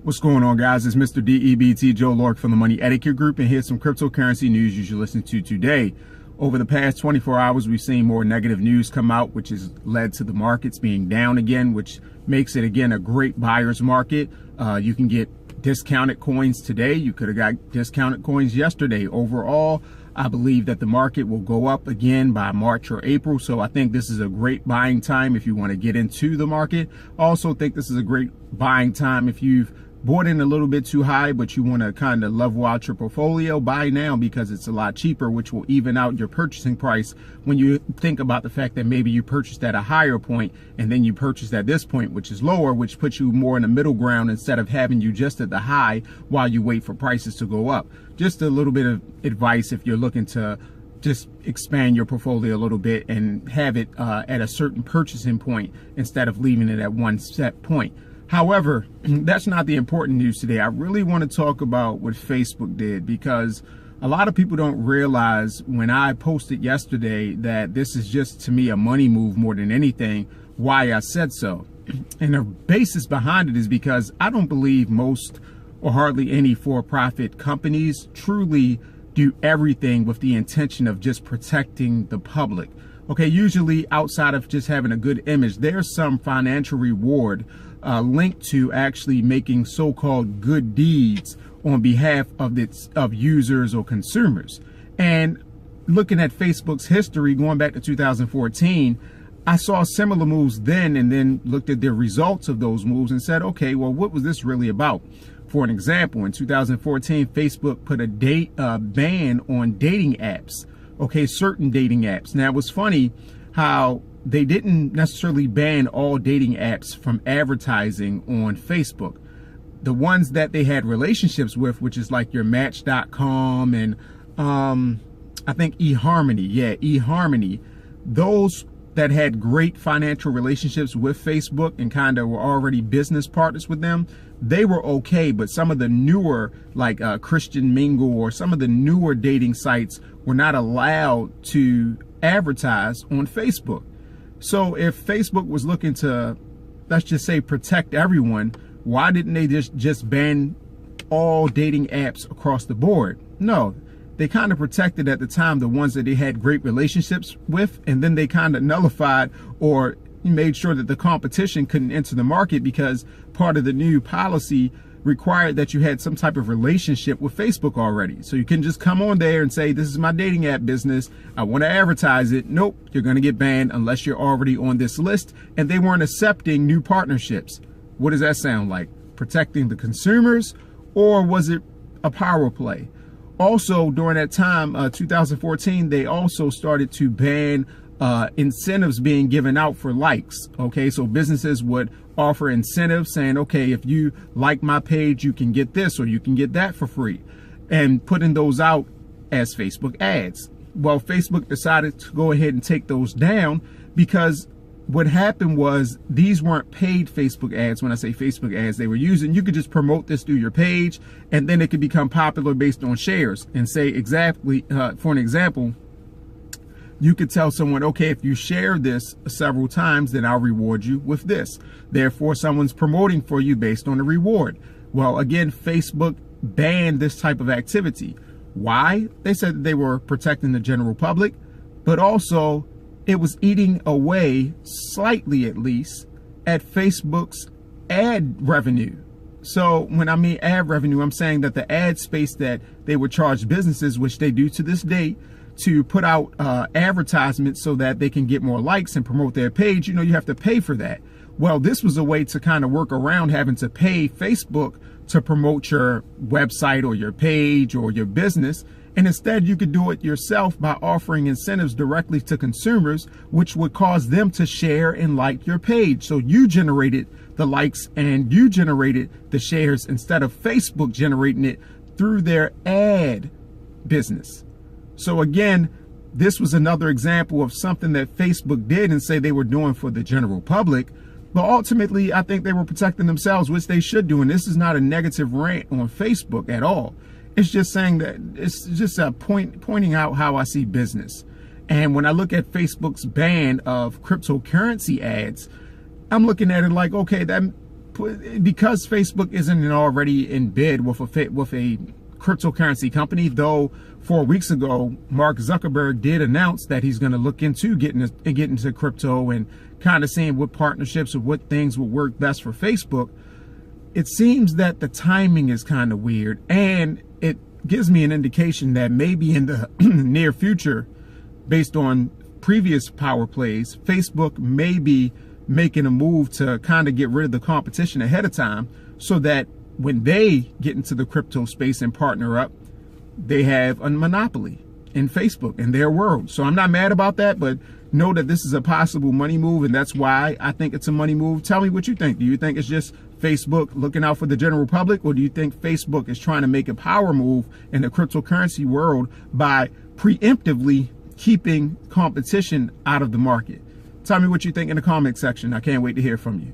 What's going on, guys? It's Mr. DEBT Joe Lork from the Money Etiquette Group, and here's some cryptocurrency news you should listen to today. Over the past 24 hours, we've seen more negative news come out, which has led to the markets being down again, which makes it, again, a great buyer's market. You can get discounted coins today. You could have got discounted coins yesterday. Overall, I believe that the market will go up again by March or April. So I think this is a great buying time if you want to get into the market. I also think this is a great buying time if you've bought in a little bit too high, but you want to kind of level out your portfolio. Buy now because it's a lot cheaper, which will even out your purchasing price when you think about the fact that maybe you purchased at a higher point and then you purchased at this point, which is lower, which puts you more in the middle ground instead of having you just at the high while you wait for prices to go up. Just a little bit of advice if you're looking to just expand your portfolio a little bit and have it at a certain purchasing point instead of leaving it at one set point. However, that's not the important news today. I really want to talk about what Facebook did, because a lot of people don't realize when I posted yesterday that this is just, to me, a money move more than anything, why I said so. And the basis behind it is because I don't believe most or hardly any for-profit companies truly do everything with the intention of just protecting the public. Okay, usually outside of just having a good image, there's some financial reward linked to actually making so-called good deeds on behalf of users or consumers. And looking at Facebook's history going back to 2014, I saw similar moves then, and then looked at the results of those moves and said, okay, well, what was this really about? For an example, in 2014, Facebook put a ban on dating apps. Okay, certain dating apps. Now, it was funny how they didn't necessarily ban all dating apps from advertising on Facebook. The ones that they had relationships with, which is like your Match.com and I think eHarmony. Yeah, eHarmony. Those that had great financial relationships with Facebook and kind of were already business partners with them, they were okay. But some of the newer, like Christian Mingle or some of the newer dating sites were not allowed to advertise on Facebook. So if Facebook was looking to, let's just say, protect everyone, why didn't they just ban all dating apps across the board? No, they kind of protected at the time the ones that they had great relationships with, and then they kind of nullified or made sure that the competition couldn't enter the market, because part of the new policy required that you had some type of relationship with Facebook already. So you can just come on there and say, this is my dating app business, I want to advertise it. Nope, you're going to get banned unless you're already on this list. And they weren't accepting new partnerships. What does that sound like? Protecting the consumers, or was it a power play? Also, during that time, 2014, they also started to ban incentives being given out for likes. Okay, so businesses would offer incentives saying, okay, if you like my page, you can get this or you can get that for free, and putting those out as Facebook ads. Well, Facebook decided to go ahead and take those down, because what happened was these weren't paid Facebook ads. When I say Facebook ads, they were using, you could just promote this through your page and then it could become popular based on shares, and say exactly, for an example, you could tell someone, okay, if you share this several times, then I'll reward you with this. Therefore, someone's promoting for you based on the reward. Well, again, Facebook banned this type of activity. Why? They said that they were protecting the general public, but also it was eating away, slightly at least, at Facebook's ad revenue. So when I mean ad revenue, I'm saying that the ad space that they would charge businesses, which they do to this day, to put out advertisements so that they can get more likes and promote their page, you have to pay for that. Well, this was a way to kind of work around having to pay Facebook to promote your website or your page or your business. And instead, you could do it yourself by offering incentives directly to consumers, which would cause them to share and like your page. So you generated the likes and you generated the shares instead of Facebook generating it through their ad business. So again, this was another example of something that Facebook did and say they were doing for the general public. But ultimately, I think they were protecting themselves, which they should do. And this is not a negative rant on Facebook at all. It's just saying that it's just a pointing out how I see business. And when I look at Facebook's ban of cryptocurrency ads, I'm looking at it like, okay, that because Facebook isn't already in bid with a cryptocurrency company, though 4 weeks ago Mark Zuckerberg did announce that he's going to look into getting into crypto and kind of seeing what partnerships or what things would work best for Facebook. It seems that the timing is kind of weird, and it gives me an indication that maybe in the near future, based on previous power plays, Facebook may be making a move to kind of get rid of the competition ahead of time, so that when they get into the crypto space and partner up, they have a monopoly in Facebook in their world. So I'm not mad about that, but know that this is a possible money move, and that's why I think it's a money move. Tell me what you think. Do you think it's just Facebook looking out for the general public, or do you think Facebook is trying to make a power move in the cryptocurrency world by preemptively keeping competition out of the market? Tell me what you think in the comment section. I can't wait to hear from you.